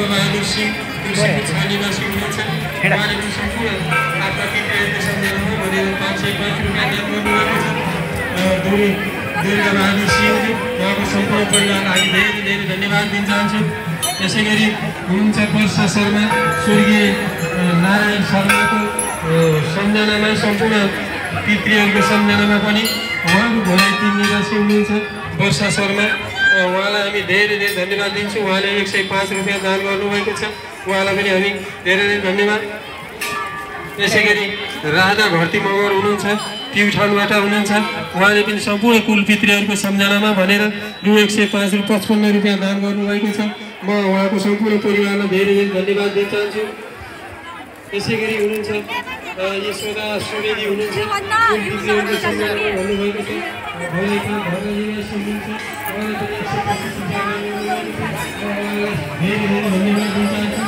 जङ्गबहादुर सिंह तुलसीपुर 6 निवासी हुनुहुन्छ। उहाँले पनि सम्पूर्ण आफ्ना पितृहरूको सम्झनामा भनेर 505 रुपियाँ दान गर्नुभएको छ। दुर्गाबहादुर सिंहले उहाँको सम्पूर्ण परिवारलाई हामी धेरै धेरै धन्यवाद दिन चाहन्छौँ। यसै गरी हुनुहुन्छ वर्षा शर्मा, स्वर्गीय नारायण शर्माको सम्झनामा सम्पूर्ण पितृहरूको सम्झनामा पनि उहाँको घोराई 3 निवासी हुनुहुन्छ वर्षा शर्मा। उहाँलाई हामी धेरै धेरै धन्यवाद दिन्छौँ। उहाँले 105 रुपियाँ दान गर्नुभएको छ। उहाँलाई पनि हामी धेरै धेरै धन्यवाद। यसै गरी राधा घरती मगर हुनुहुन्छ, प्युठानबाट हुनुहुन्छ। उहाँले पनि सम्पूर्ण कुल पितृहरूको सम्झनामा भनेर रु 155 रुपियाँ दान गर्नुभएको छ। म उहाँको सम्पूर्ण परिवारलाई धेरै धेरै धन्यवाद दिन चाहन्छु। यसै गरी हुनुहुन्छ यशोदा सुवेदी हुनुहुन्छ, कुल पितृहरूको सम्झनामा भन्नुभएको छ। भोलिका घरमा निवासी हुनुहुन्छ, उहाँले पनि 125 रुपियाँ दान गर्नुभएको छ। उहाँलाई धेरै धेरै धन्यवाद दिन चाहन्छु।